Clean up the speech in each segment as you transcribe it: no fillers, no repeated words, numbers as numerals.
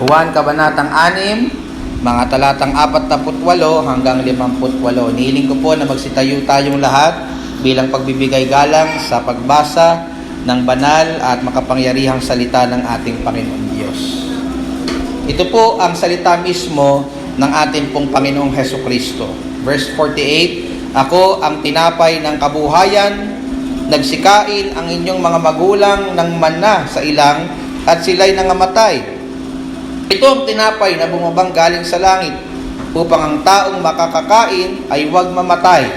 Juan Kabanatang 6, mga talatang 48 hanggang 58. Nihiling ko po na magsitayo tayong lahat bilang pagbibigay galang sa pagbasa ng banal at makapangyarihang salita ng ating Panginoon Diyos. Ito po ang salita mismo ng ating pong Panginoong Hesukristo. Verse 48, Ako ang tinapay ng kabuhayan, nagsikain ang inyong mga magulang ng manna sa ilang at sila'y nangamatay. Ito ang tinapay na bumabang galing sa langit, upang ang taong makakakain ay huwag mamatay.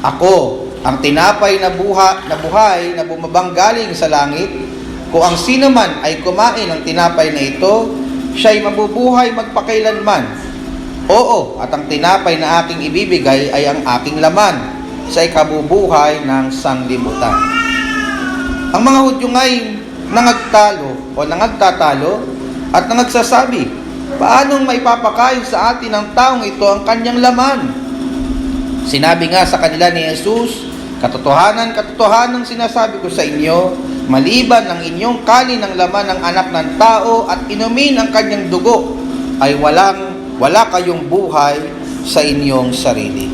Ako ang tinapay na buhay na bumabang galing sa langit. Kung ang sino man ay kumain ng tinapay na ito, siya'y mabubuhay magpakailanman. Oo, at ang tinapay na aking ibibigay ay ang aking laman, siya'y kabubuhay ng sanglibutan. Ang mga Hudyo ngay nangagtatalo at nangagsasabi, paanong maipapakain sa atin ng taong ito ang kanyang laman? Sinabi nga sa kanila ni Jesus, Katotohanan sinasabi ko sa inyo, maliban ng inyong kanin ng laman ng anak ng tao at inumin ang kanyang dugo, ay wala kayong buhay sa inyong sarili.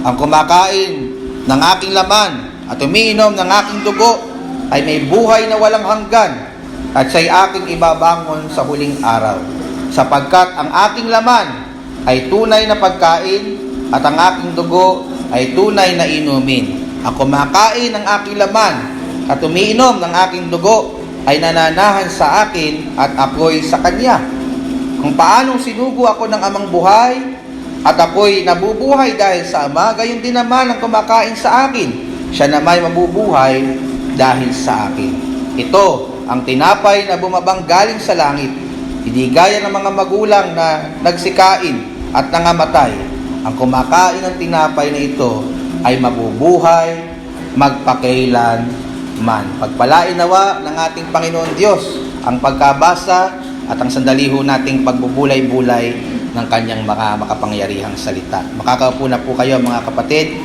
Ang kumakain ng aking laman at umiinom ng aking dugo ay may buhay na walang hanggan, at siya'y aking ibabangon sa huling araw, sapagkat ang aking laman ay tunay na pagkain at ang aking dugo ay tunay na inumin. Ang kumakain ng aking laman at umiinom ng aking dugo ay nananahan sa akin at ako'y sa kanya. Kung paanong sinugo ako ng amang buhay at ako'y nabubuhay dahil sa Ama, gayon din naman ang kumakain sa akin, siya naman mabubuhay dahil sa akin. Ito ang tinapay na bumabang galing sa langit, hindi gaya ng mga magulang na nagsikain at nangamatay. Ang kumakain ng tinapay na ito ay mabubuhay magpakailanman. Pagpalain nawa ng ating Panginoon Diyos ang pagkabasa at ang sandali ho nating pagbubulay-bulay ng kanyang mga makapangyarihang salita. Makakaupo na po kayo mga kapatid.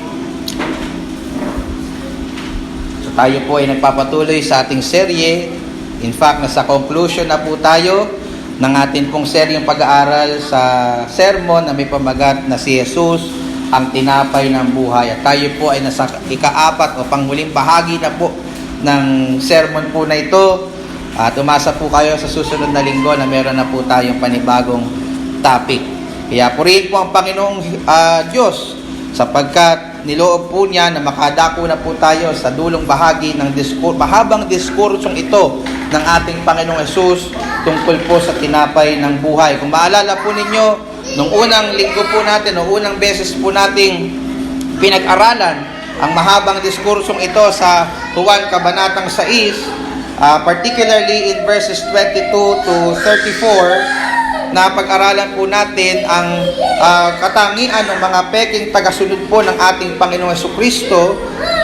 So tayo po ay nagpapatuloy sa ating serye. In fact, nasa conclusion na po tayo ng ating pong seryeng pag-aaral sa sermon na may pamagat na si Jesus, ang tinapay ng buhay. At tayo po ay nasa ika-4 o panghuling bahagi na po ng sermon po na ito. At umasa po kayo sa susunod na linggo na meron na po tayong panibagong topic. Kaya purihin po ang Panginoong Diyos sapagkat niloob po niya na makadako na po tayo sa dulong bahagi ng mahabang diskursong ito ng ating Panginoong Jesus tungkol po sa tinapay ng buhay. Kung maalala po ninyo, nung unang linggo po natin, nung unang beses po nating pinag-aralan ang mahabang diskursong ito sa Juan Kabanatang 6, particularly in verses 22 to 34, na pag-aralan po natin ang katangian ng mga peking tagasunod po ng ating Panginoong Hesukristo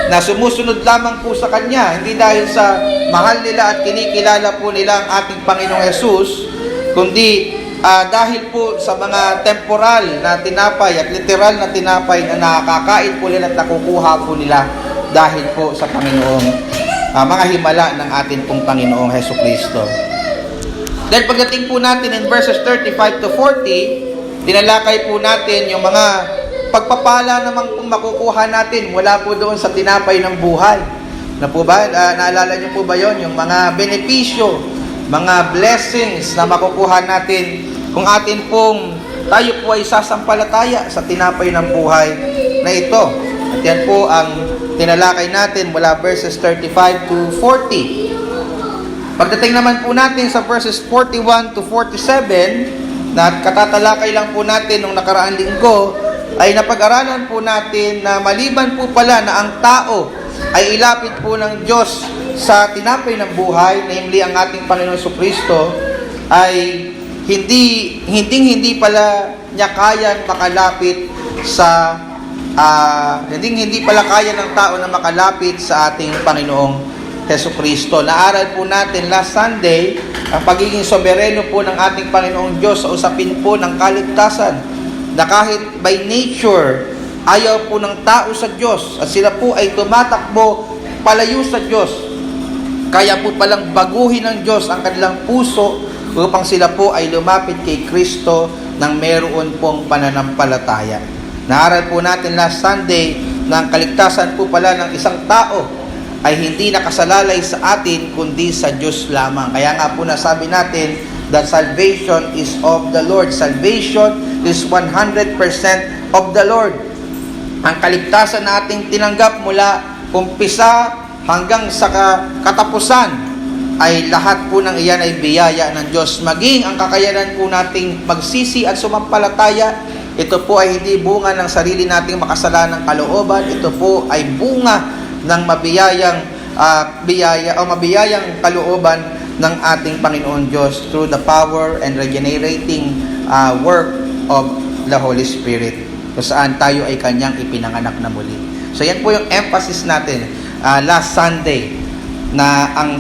na sumusunod lamang po sa Kanya, hindi dahil sa mahal nila at kinikilala po nila ang ating Panginoong Jesus, kundi dahil po sa mga temporal na tinapay at literal na tinapay na nakakain po nila at nakukuha po nila dahil po sa Panginoong mga himala ng ating pong Panginoong Hesukristo. Dahil pagdating po natin in verses 35 to 40, tinalakay po natin yung mga pagpapala naman kung makukuha natin mula po doon sa tinapay ng buhay. Na po ba? Naalala niyo po ba yon? Yung mga benepisyo, mga blessings na makukuha natin kung atin pong tayo po ay sasampalataya sa tinapay ng buhay na ito. At yan po ang tinalakay natin mula verses 35 to 40. Pagdating naman po natin sa verses 41 to 47, na katatalakay lang po natin nung nakaraang linggo, ay napag-aralan po natin na maliban po pala na ang tao ay ilapit po ng Diyos sa tinapay ng buhay, namely ang ating Panginoon Jesucristo, ay hindi pala niya kayang makalapit sa hindi pala kaya ng tao na makalapit sa ating Panginoong Hesukristo. Naaral po natin last Sunday ang pagiging sobereno po ng ating Panginoong Diyos sa usapin po ng kaligtasan, na kahit by nature ayaw po ng tao sa Diyos at sila po ay tumatakbo palayo sa Diyos. Kaya po palang baguhin ng Diyos ang kanilang puso upang sila po ay lumapit kay Kristo nang meron pong pananampalataya. Naaral po natin last Sunday na ang kaligtasan po pala ng isang tao ay hindi nakasalalay sa atin kundi sa Diyos lamang. Kaya nga po nasabi natin that salvation is of the Lord. Salvation is 100% of the Lord. Ang kaligtasan na ating tinanggap mula umpisa hanggang sa katapusan ay lahat po ng iyan ay biyaya ng Diyos. Maging ang kakayanan po nating magsisi at sumampalataya, ito po ay hindi bunga ng sarili nating makasalanang kalooban. Ito po ay bunga ng mabiyayang kalooban ng ating Panginoon Diyos through the power and regenerating work of the Holy Spirit, kung saan tayo ay Kanyang ipinanganak na muli. So yan po yung emphasis natin last Sunday, na ang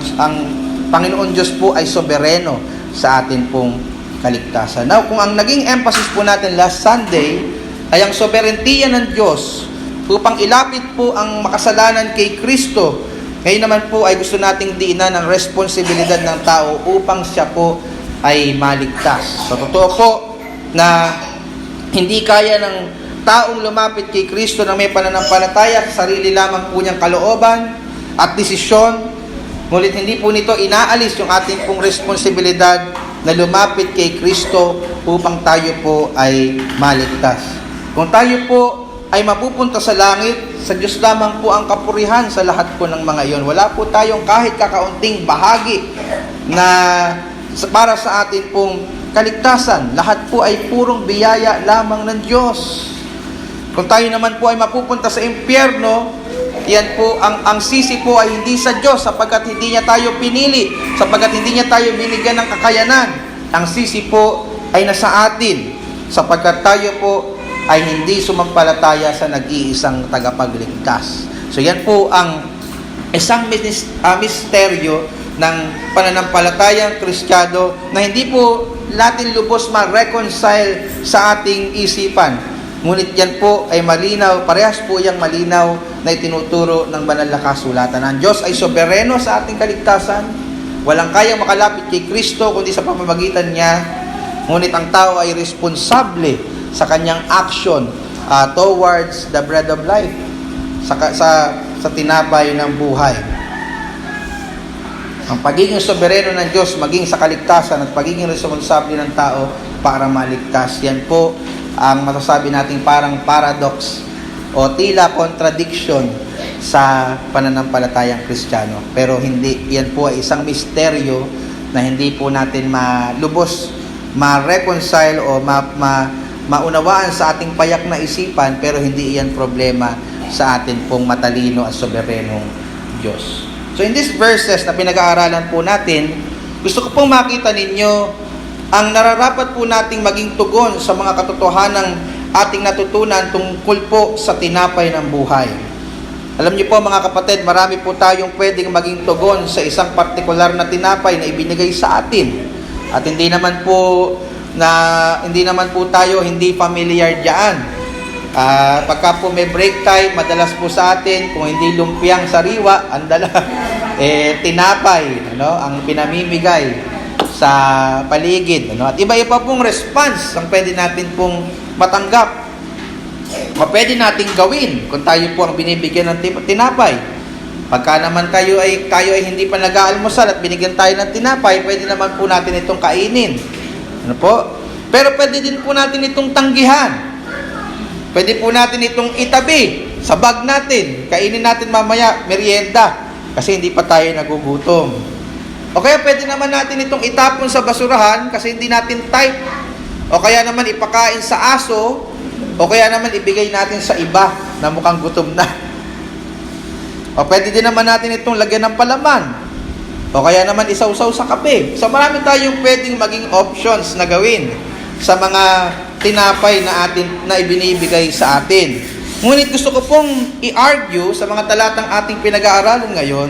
Panginoon Diyos po ay sobereno sa atin pong kaligtasan. Now, kung ang naging emphasis po natin last Sunday ay ang soberentiya ng Diyos upang ilapit po ang makasalanan kay Kristo, ngayon naman po ay gusto nating diinan ang responsibilidad ng tao upang siya po ay maligtas. So, totoo po na hindi kaya ng taong lumapit kay Kristo na may pananampalataya sa sarili lamang po niyang kalooban at desisyon, ngunit hindi po nito inaalis yung ating pong responsibilidad na lumapit kay Kristo upang tayo po ay maligtas. Kung tayo po ay mapupunta sa langit, sa Diyos lamang po ang kapurihan sa lahat po ng mga iyon. Wala po tayong kahit kakaunting bahagi na para sa atin pong kaligtasan. Lahat po ay purong biyaya lamang ng Diyos. Kung tayo naman po ay mapupunta sa impyerno, yan po, ang sisi po ay hindi sa Diyos sapagkat hindi niya tayo pinili, sapagkat hindi niya tayo binigyan ng kakayanan. Ang sisi po ay nasa atin sapagkat tayo po ay hindi sumampalataya sa nag-iisang tagapagligtas. So yan po ang isang misteryo ng pananampalatayang Kristiyano na hindi po natin lubos ma-reconcile sa ating isipan. Ngunit yan po ay malinaw, parehas po yung malinaw na itinuturo ng banal na kasulatan. Ang Diyos ay sobereno sa ating kaligtasan. Walang kayang makalapit kay Kristo kundi sa pamamagitan niya. Ngunit ang tao ay responsable sa kanyang action towards the bread of life, sa tinapay ng buhay. Ang pagiging sobereno ng Diyos maging sa kaligtasan at pagiging responsable ng tao para maligtas, yan po ang masasabi nating parang paradox o tila contradiction sa pananampalatayang Kristiyano. Pero hindi, yan po ay isang misteryo na hindi po natin malubos ma-reconcile o maunawaan sa ating payak na isipan, pero hindi iyan problema sa atin pong matalino at soberenong Diyos. So in these verses na pinag-aaralan po natin, gusto ko pong makita ninyo ang nararapat po nating maging tugon sa mga katotohanang ating natutunan tungkol po sa tinapay ng buhay. Alam niyo po mga kapatid, marami po tayong pwedeng maging tugon sa isang partikular na tinapay na ibinigay sa atin. At hindi naman po tayo hindi familiar diyan. Pagka po may break time, madalas po sa atin, kung hindi lumpiang sariwa, andala tinapay, ang pinamimigay sa paligid, At iba-iba pong response ang pwede natin pong matanggap. Pwede nating gawin kung tayo po ang binibigyan ng tinapay. Pagka naman tayo ay hindi pa nag-aalmusal at binigyan tayo ng tinapay, pwede naman po natin itong kainin. Pero pwede din po natin itong tanggihan. Pwede po natin itong itabi sa bag natin. Kainin natin mamaya, merienda, kasi hindi pa tayo nagugutom. O kaya pwede naman natin itong itapon sa basurahan kasi hindi natin type. O kaya naman ipakain sa aso. O kaya naman ibigay natin sa iba na mukhang gutom na. O pwede din naman natin itong lagyan ng palaman. O kaya naman isawsaw sa kape. So marami tayong pwedeng maging options na gawin sa mga tinapay na ibinibigay sa atin. Ngunit gusto ko pong i-argue sa mga talatang ating pinag-aaralan ngayon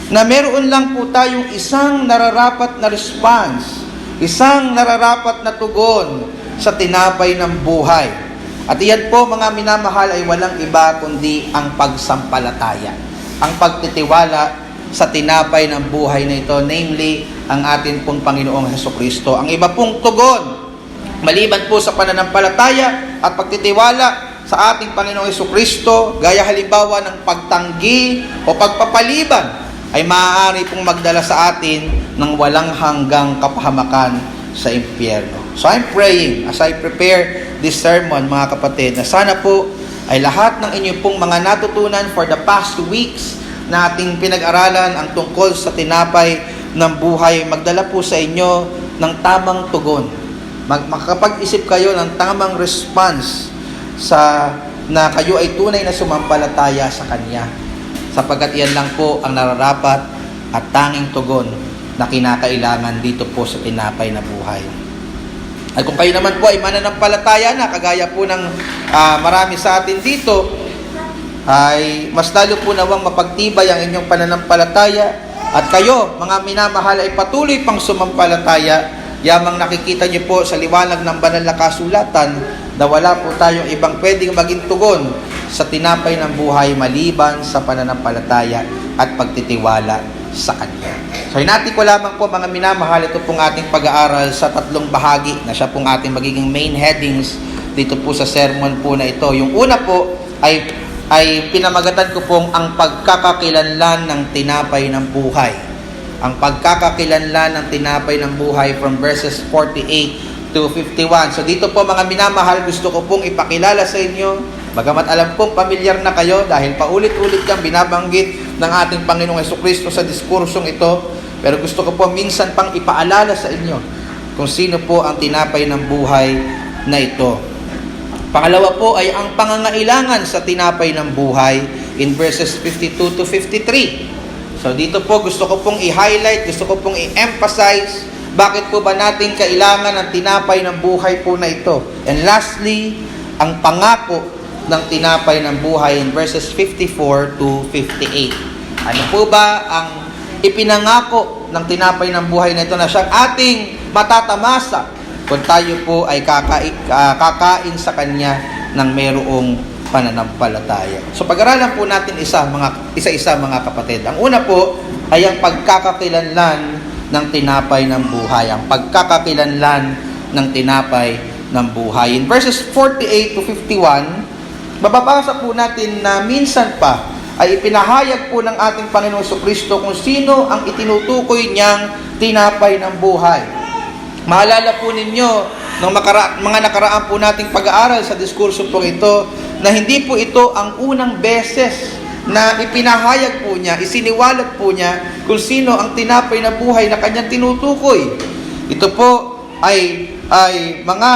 na meron lang po tayong isang nararapat na response, isang nararapat na tugon sa tinapay ng buhay. At iyan po mga minamahal ay walang iba kundi ang pagsampalataya, ang pagtitiwala sa tinapay ng buhay na ito, namely, ang atin pong Panginoong Hesukristo. Ang iba pong tugon, maliban po sa pananampalataya at pagtitiwala sa ating Panginoong Hesukristo, gaya halimbawa ng pagtanggi o pagpapaliban, ay maaari pong magdala sa atin ng walang hanggang kapahamakan sa impyerno. So I'm praying as I prepare this sermon, mga kapatid, na sana po ay lahat ng inyong pong mga natutunan for the past 2 weeks na ating pinag-aralan ang tungkol sa tinapay ng buhay, magdala po sa inyo ng tamang tugon. Makakapag-isip kayo ng tamang response na kayo ay tunay na sumampalataya sa Kanya. Sapagkat iyan lang po ang nararapat at tanging tugon na kinakailangan dito po sa tinapay na buhay. At kung kayo naman po ay mananampalataya na, kagaya po ng marami sa atin dito, ay mas lalo po nawang mapagtibay ang inyong pananampalataya at kayo, mga minamahal, ay patuloy pang sumampalataya, yamang nakikita niyo po sa liwanag ng banal na kasulatan na wala po tayong ibang pwedeng maging tugon sa tinapay ng buhay maliban sa pananampalataya at pagtitiwala sa Kanya. So hinati ko lamang po, mga minamahal, ito pong ating pag-aaral sa 3 bahagi na siya pong ating magiging main headings dito po sa sermon po na ito. Yung una po ay pinamagatan ko pong ang pagkakakilanlan ng tinapay ng buhay. Ang pagkakakilanlan ng tinapay ng buhay from verses 48 to 51. So dito po, mga minamahal, gusto ko pong ipakilala sa inyo, bagamat alam pong pamilyar na kayo dahil paulit-ulit kang binabanggit ng ating Panginoong Hesukristo sa diskursong ito, pero gusto ko po minsan pang ipaalala sa inyo kung sino po ang tinapay ng buhay na ito. Pangalawa po ay ang pangangailangan sa tinapay ng buhay in verses 52 to 53. So dito po gusto ko pong i-highlight, gusto ko pong i-emphasize bakit po ba natin kailangan ng tinapay ng buhay po na ito. And lastly, ang pangako ng tinapay ng buhay in verses 54 to 58. Ano po ba ang ipinangako ng tinapay ng buhay na ito na siyang ating matatamasa kung tayo po ay kakain sa Kanya ng mayroong pananampalataya. So pag-aralan po natin isa-isa mga kapatid. Ang una po ay ang pagkakakilanlan ng tinapay ng buhay. Ang pagkakakilanlan ng tinapay ng buhay. In verses 48 to 51, mababasa po natin na minsan pa ay ipinahayag po ng ating Panginoong Jesucristo kung sino ang itinutukoy niyang tinapay ng buhay. Maalala po ninyo ng mga nakaraan po nating pag-aaral sa diskurso po ito na hindi po ito ang unang beses na ipinahayag po niya, isiniwalat po niya kung sino ang tinapay na buhay na kanyang tinutukoy. Ito po ay mga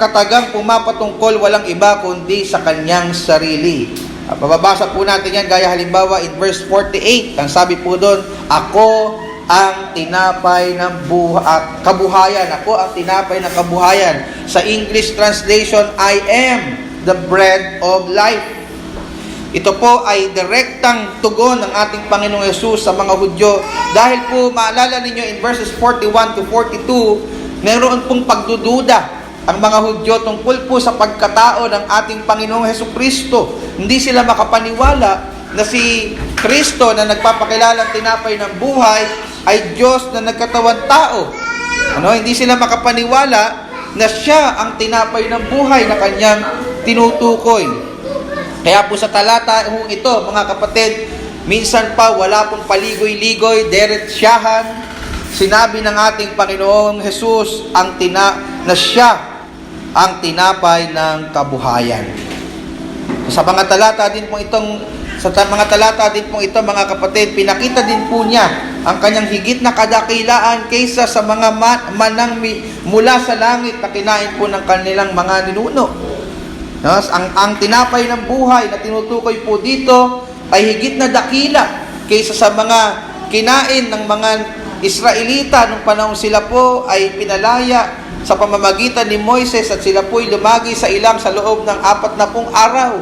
katagang pumapatungkol walang iba kundi sa kanyang sarili. Mababasa po natin yan gaya halimbawa in verse 48. Ang sabi po doon, ako ang tinapay ng kabuhayan. Ako ang tinapay ng kabuhayan. Sa English translation, I am the bread of life. Ito po ay direktang tugon ng ating Panginoong Yesus sa mga Hudyo. Dahil po, maalala ninyo in verses 41 to 42, meron pong pagdududa ang mga Hudyo tungkol po sa pagkatao ng ating Panginoong Hesukristo. Hindi sila makapaniwala na si Kristo na nagpapakilalang tinapay ng buhay ay Diyos na nagkatawan tao. Hindi sila makapaniwala na siya ang tinapay ng buhay na kanyang tinutukoy. Kaya po sa talata ito, mga kapatid, minsan pa wala pong paligoy-ligoy, diretsyahan, sinabi ng ating Panginoong Hesus na siya ang tinapay ng kabuhayan. Sa mga talata din pong ito, mga kapatid, pinakita din po niya ang kanyang higit na kadakilaan kaysa sa mga manang mula sa langit na kinain po ng kanilang mga ninuno. Ang tinapay ng buhay na tinutukoy po dito ay higit na dakila kaysa sa mga kinain ng mga Israelita nung panahon sila po ay pinalaya sa pamamagitan ni Moises at sila po ay lumagi sa ilang sa loob ng 40 araw.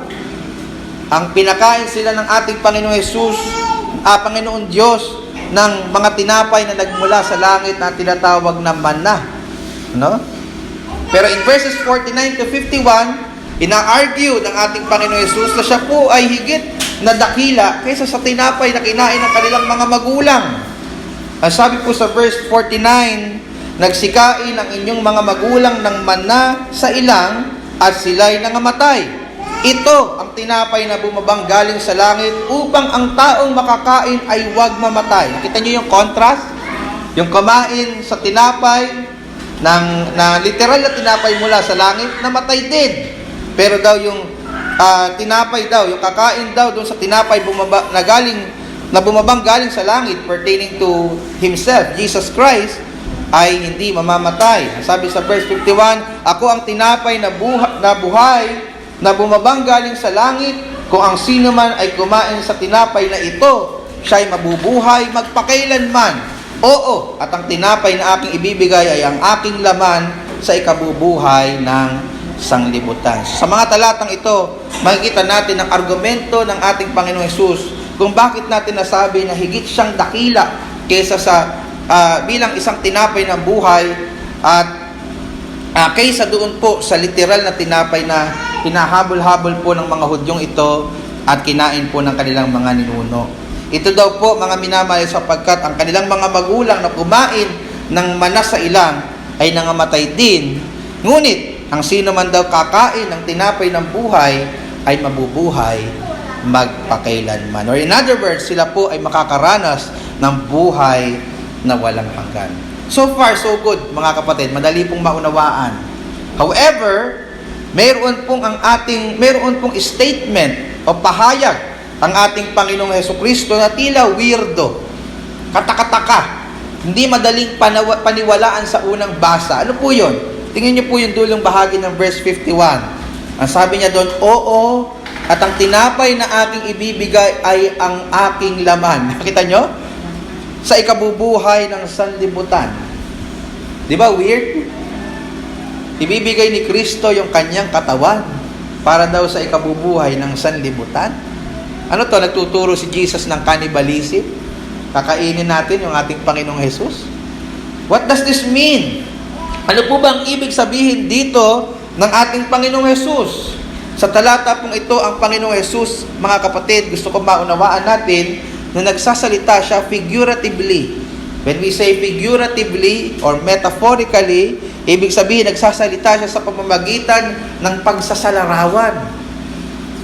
Ang pinakain sila ng ating Panginoon Jesus, Panginoon Diyos, ng mga tinapay na nagmula sa langit na tinatawag na manna. Pero in verses 49 to 51, ina-argue ng ating Panginoon Jesus na siya po ay higit na dakila kaysa sa tinapay na kinain ng kanilang mga magulang. Ang sabi po sa verse 49, nagsikain ang inyong mga magulang ng manna sa ilang at sila'y nangamatay. Ito ang tinapay na bumabang galing sa langit upang ang taong makakain ay huwag mamatay. Nakita niyo yung contrast? Yung kumain sa tinapay, na literal na tinapay mula sa langit, namatay din. Pero daw yung tinapay daw, yung kakain daw doon sa tinapay na bumabang galing sa langit pertaining to Himself, Jesus Christ, ay hindi mamamatay. Sabi sa verse 51, ako ang tinapay na buhay na bumabang galing sa langit. Kung ang sino man ay kumain sa tinapay na ito, siya ay mabubuhay magpakailanman. Oo, at ang tinapay na aking ibibigay ay ang aking laman sa ikabubuhay ng sanglibutan. Sa mga talatang ito, makikita natin ang argumento ng ating Panginoong Hesus kung bakit natin nasabi na higit siyang dakila kaysa sa bilang isang tinapay ng buhay at kaysa doon po sa literal na tinapay na hinahabol-habol po ng mga Hudyong ito at kinain po ng kanilang mga ninuno. Ito daw po, mga minamahal, sapagkat ang kanilang mga magulang na kumain ng manna sa ilang ay nangamatay din. Ngunit, ang sino man daw kakain ng tinapay ng buhay ay mabubuhay magpakailanman. Or in other words, sila po ay makakaranas ng buhay na walang hanggan. So far, so good, mga kapatid. Madali pong maunawaan. However, mayroon pong statement o pahayag ang ating Panginoong Hesukristo na tila weirdo, katakataka, hindi madaling paniwalaan sa unang basa. Ano po yun? Tingnan niyo po yung dulong bahagi ng verse 51. Ang sabi niya doon, oo, at ang tinapay na aking ibibigay ay ang aking laman. Nakita niyo? Sa ikabubuhay ng sanlibutan. Di ba weird? Ibibigay ni Kristo yung kanyang katawan para daw sa ikabubuhay ng sanlibutan. Ano to? Nagtuturo si Jesus ng cannibalism? Kakainin natin yung ating Panginoong Hesus? What does this mean? Ano po ba ang ibig sabihin dito ng ating Panginoong Hesus? Sa talata pong ito, ang Panginoong Hesus, mga kapatid, gusto ko maunawaan natin na nagsasalita siya figuratively. When we say figuratively or metaphorically, ibig sabihin, nagsasalita siya sa pamamagitan ng pagsasalarawan.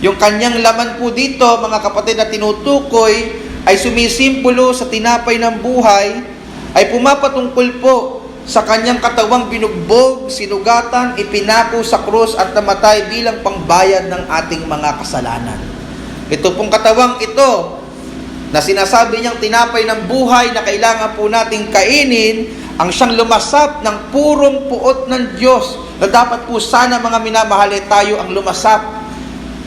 Yung kanyang laman po dito, mga kapatid, na tinutukoy ay sumisimbolo sa tinapay ng buhay, ay pumapatungkol po sa kanyang katawang binugbog, sinugatan, ipinako sa krus at namatay bilang pangbayad ng ating mga kasalanan. Ito pong katawang ito, na sinasabi niyang tinapay ng buhay na kailangan po nating kainin, ang siyang lumasap ng purong puot ng Diyos, na dapat po sana, mga minamahal, tayo ang lumasap.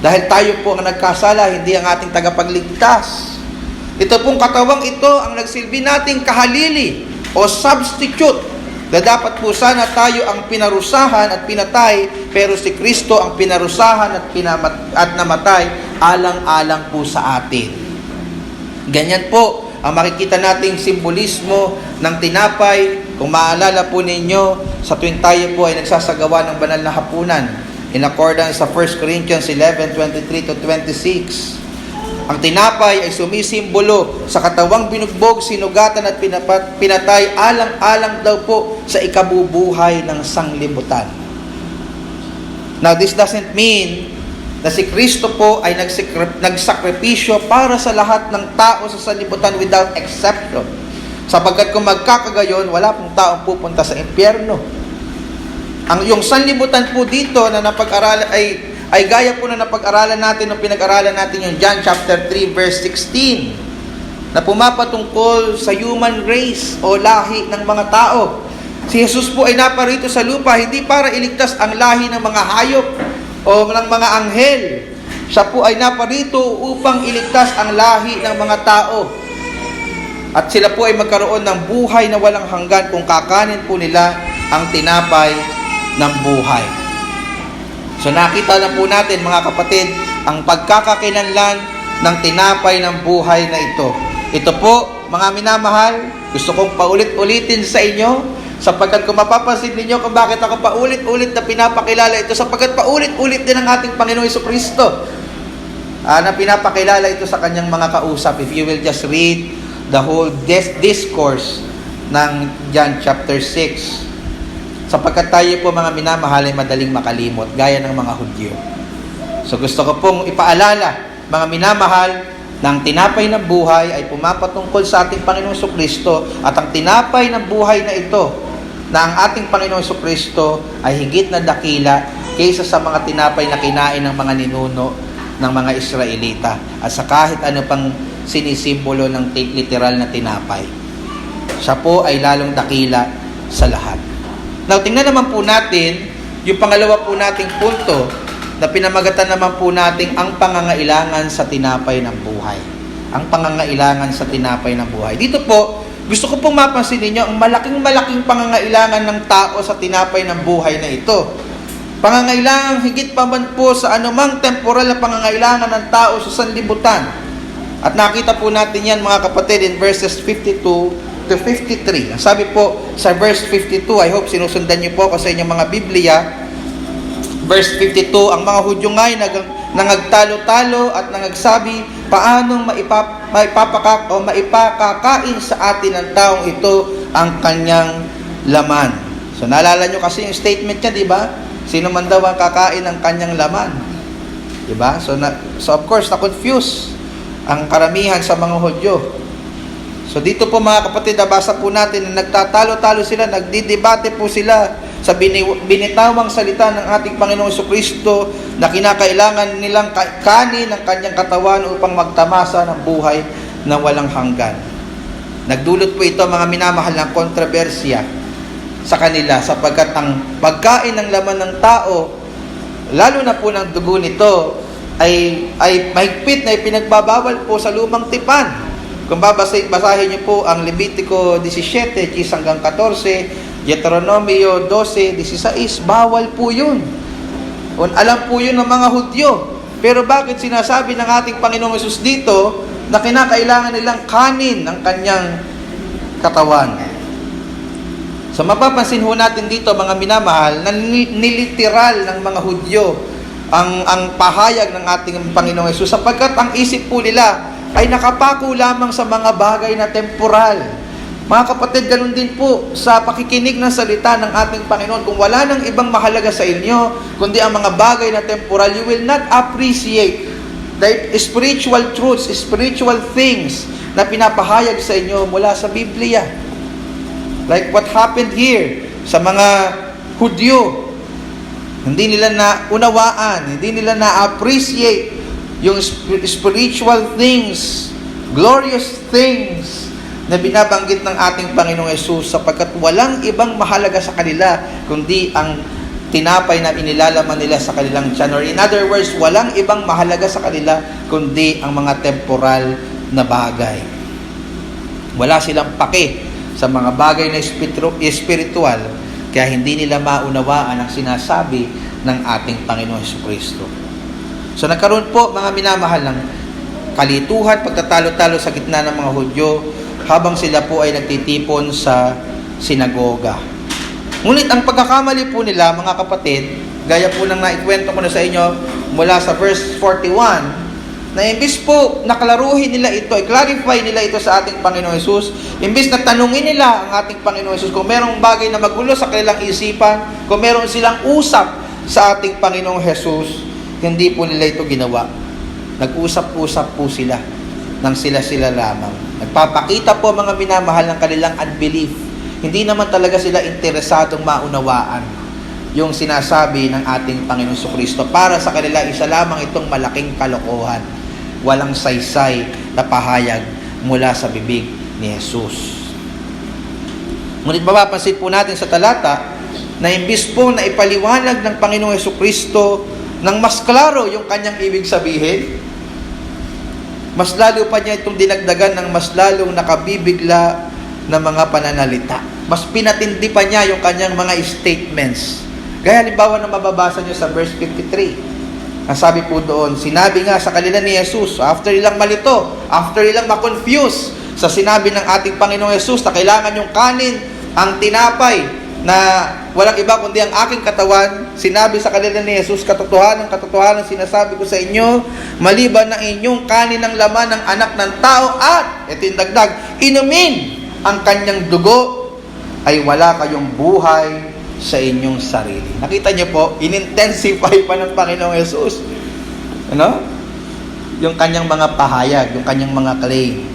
Dahil tayo po ang nagkasala, hindi ang ating tagapagligtas. Ito pong katawang ito ang nagsilbi nating kahalili o substitute, na dapat po sana tayo ang pinarusahan at pinatay, pero si Kristo ang pinarusahan at namatay alang-alang po sa atin. Ganyan po ang makikita nating simbolismo ng tinapay. Kung maalala po ninyo, sa tuwing tayo po ay nagsasagawa ng banal na hapunan, in accordance sa 1 Corinthians 11:23 to 26, ang tinapay ay sumisimbolo sa katawang binugbog, sinugatan at pinatay alang-alang daw po sa ikabubuhay ng sanglibutan. Now, this doesn't mean na si Kristo po ay nagsakripisyo para sa lahat ng tao sa sanlibutan without exception. Sapagkat kung magkakagayon, wala pong taong pupunta sa impyerno. Yung sanlibutan po dito na napag-aralan ay gaya po na napag-aralan natin nung pinag-aralan natin yung John chapter 3 verse 16, na pumapatungkol sa human race o lahi ng mga tao. Si Jesus po ay naparito sa lupa hindi para iligtas ang lahi ng mga hayop o ng mga anghel. Siya po ay naparito upang iligtas ang lahi ng mga tao. At sila po ay magkaroon ng buhay na walang hanggan kung kakanin po nila ang tinapay ng buhay. So nakita na po natin, mga kapatid, ang pagkakakinlanlan ng tinapay ng buhay na ito. Ito po, mga minamahal, gusto kong paulit-ulitin sa inyo, sapagkat kung mapapansin ninyo kung bakit ako paulit-ulit na pinapakilala ito, sapagkat paulit-ulit din ang ating Panginoong Jesucristo. na pinapakilala ito sa kanyang mga kausap. If you will just read the whole discourse ng John chapter 6. Sapagkat tayo po mga minamahal ay madaling makalimot, gaya ng mga Hudyo. So gusto ko pong ipaalala, mga minamahal, ng tinapay ng buhay ay pumapatungkol sa ating Panginoong Jesucristo, at ang tinapay ng buhay na ito, na ang ating Panginoong Jesucristo ay higit na dakila kaysa sa mga tinapay na kinain ng mga ninuno ng mga Israelita at sa kahit ano pang sinisimbolo ng literal na tinapay. Siya po ay lalong dakila sa lahat. Now, tingnan naman po natin yung pangalawa po nating punto na pinamagatan naman po natin ang pangangailangan sa tinapay ng buhay. Ang pangangailangan sa tinapay ng buhay. Dito po, gusto ko pong mapansin ninyo ang malaking pangangailangan ng tao sa tinapay ng buhay na ito. Pangangailangan higit pa man po sa anumang temporal na pangangailangan ng tao sa sanlibutan. At nakita po natin yan mga kapatid in verses 52 to 53. Ang sabi po sa verse 52, I hope sinusundan niyo po ako sa inyong mga Biblia. Verse 52, ang mga Hudyo nga'y nangagtalo-talo at nangagsabi, paanong maipakakain sa atin ng taong ito ang kanyang laman. So naalala nyo kasi yung statement niya, di ba? Sino man daw ang kakain ng kanyang laman. Di ba? So of course, na-confuse ang karamihan sa mga Hudyo. So dito po mga kapatid, nabasa po natin na nagtatalo-talo sila, nagdidebate po sila sa binitawang salita ng ating Panginoong Jesucristo na kinakailangan nilang kanin ng kanyang katawan upang magtamasa ng buhay na walang hanggan. Nagdulot po ito mga minamahal ng kontrobersya sa kanila sapagkat ang pagkain ng laman ng tao, lalo na po ng dugo nito, ay mahigpit na ipinagbabawal po sa lumang tipan. Kung basahin niyo po ang Levitico 17, 10 hanggang 14, Deuteronomio 12:16, bawal po yun. Alam po yun ng mga Hudyo. Pero bakit sinasabi ng ating Panginoong Hesus dito na kinakailangan nilang kanin ng kanyang katawan? So mapapansin ho natin dito mga minamahal na niliteral ng mga Hudyo ang pahayag ng ating Panginoong Hesus sapagkat ang isip po nila ay nakapako lamang sa mga bagay na temporal. Mga kapatid, ganun din po sa pakikinig ng salita ng ating Panginoon. Kung wala nang ibang mahalaga sa inyo, kundi ang mga bagay na temporal, you will not appreciate the spiritual truths, spiritual things na pinapahayag sa inyo mula sa Biblia. Like what happened here sa mga Hudyo. Hindi nila naunawaan, hindi nila na-appreciate yung spiritual things, glorious things na binabanggit ng ating Panginoong Hesus sapagkat walang ibang mahalaga sa kanila kundi ang tinapay na inilalaman nila sa kanilang tiyan. Or in other words, walang ibang mahalaga sa kanila kundi ang mga temporal na bagay. Wala silang pake sa mga bagay na espiritual, kaya hindi nila maunawaan ang sinasabi ng ating Panginoong Jesucristo. So nagkaroon po mga minamahal ng kalituhan, pagtatalo-talo sa gitna ng mga Hudyo habang sila po ay nagtitipon sa sinagoga. Ngunit ang pagkakamali po nila, mga kapatid, gaya po ng naikwento ko na sa inyo mula sa verse 41, na imbis po naklaruhin nila ito, i-clarify nila ito sa ating Panginoong Hesus, imbis na tanungin nila ang ating Panginoong Hesus kung merong bagay na magulo sa kanilang isipan, kung meron silang usap sa ating Panginoong Hesus, hindi po nila ito ginawa. Nag-usap-usap po sila nang sila lamang. Nagpapakita po mga minamahal ng kanilang unbelief. Hindi naman talaga sila interesadong maunawaan yung sinasabi ng ating Panginoon Jesucristo. Para sa kanila, isa lamang itong malaking kalokohan. Walang saysay na pahayag mula sa bibig ni Jesus. Ngunit mapapansin po natin sa talata na imbis po na ipaliwanag ng Panginoong Jesucristo ng mas klaro yung kanyang ibig sabihin, mas lalo pa niya itong dinagdagan ng mas lalong nakabibigla na mga pananalita. Mas pinatindi pa niya yung kanyang mga statements. Gaya halimbawa na mababasa niyo sa verse 53. Ang sabi po doon, sinabi nga sa kanila ni Jesus, after ilang malito, after ilang makonfuse sa sinabi ng ating Panginoong Jesus na kailangan yung kanin, ang tinapay na walang iba kundi ang aking katawan. Sinabi sa kanila ni Jesus, katotohanan sinasabi ko sa inyo, maliban ng inyong kanin ng laman ng anak ng tao at, ito yung dagdag, inumin ang kanyang dugo, ay wala kayong buhay sa inyong sarili. Nakita niyo po, in-intensify pa ng Panginoong Jesus. Ano? Yung kanyang mga pahayag, yung kanyang mga claim.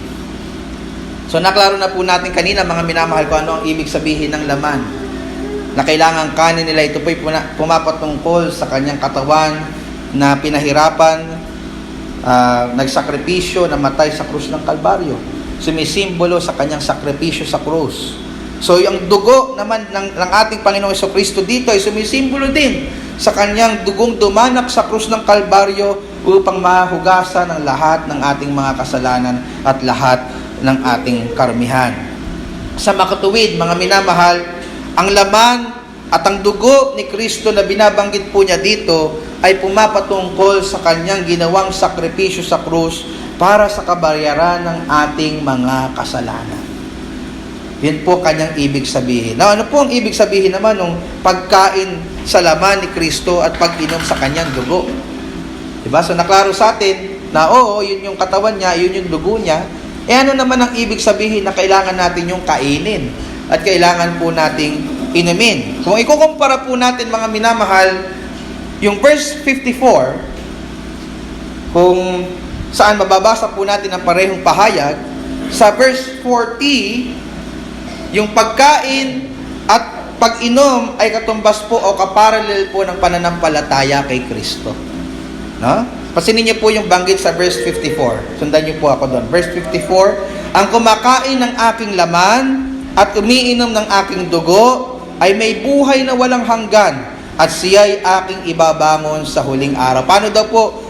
So naklaro na po natin kanina, mga minamahal ko, ano ang ibig sabihin ng laman. Na kailangan kanin nila, ito po'y pumapatungkol sa kanyang katawan na pinahirapan, nagsakripisyo, namatay sa krus ng Kalbaryo. Sumisimbolo sa kanyang sakripisyo sa krus. So yung dugo naman ng ating Panginoong Jesucristo dito ay sumisimbolo din sa kanyang dugong dumanak sa krus ng Kalbaryo upang mahugasan ang lahat ng ating mga kasalanan at lahat ng ating karamihan. Sa makatuwid, mga minamahal, ang laman at ang dugo ni Kristo na binabanggit po niya dito ay pumapatungkol sa kanyang ginawang sakripisyo sa krus para sa kabayaran ng ating mga kasalanan. Yun po kanyang ibig sabihin. Now, ano po ang ibig sabihin naman ng pagkain sa laman ni Kristo at pag-inom sa kanyang dugo? Diba? So, naklaro sa atin na oo, yun yung katawan niya, yun yung dugo niya. Ano naman ang ibig sabihin na kailangan natin yung kainin at kailangan po nating inumin? Kung ikukumpara po natin, mga minamahal, yung verse 54, kung saan mababasa po natin ang parehong pahayag, sa verse 40, yung pagkain at pag-inom ay katumbas po o kaparallel po ng pananampalataya kay Kristo. No? Pasinin niyo po yung banggit sa verse 54. Sundan niyo po ako doon. Verse 54, ang kumakain ng aking laman at umiinom ng aking dugo ay may buhay na walang hanggan at siya'y aking ibabangon sa huling araw. Paano daw po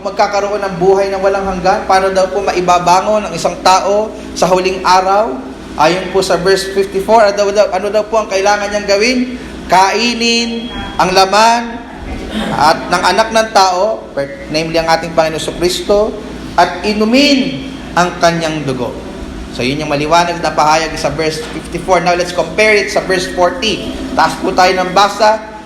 magkakaroon ng buhay na walang hanggan? Paano daw po maibabangon ang isang tao sa huling araw? Ayon po sa verse 54, ano daw po ang kailangan niyang gawin? Kainin ang laman at ng anak ng tao, namely ang ating Panginoon Jesucristo, at inumin ang kanyang dugo. So yun yung maliwanag na pahayag sa verse 54. Now let's compare it sa verse 40. Taas po tayo ng basa.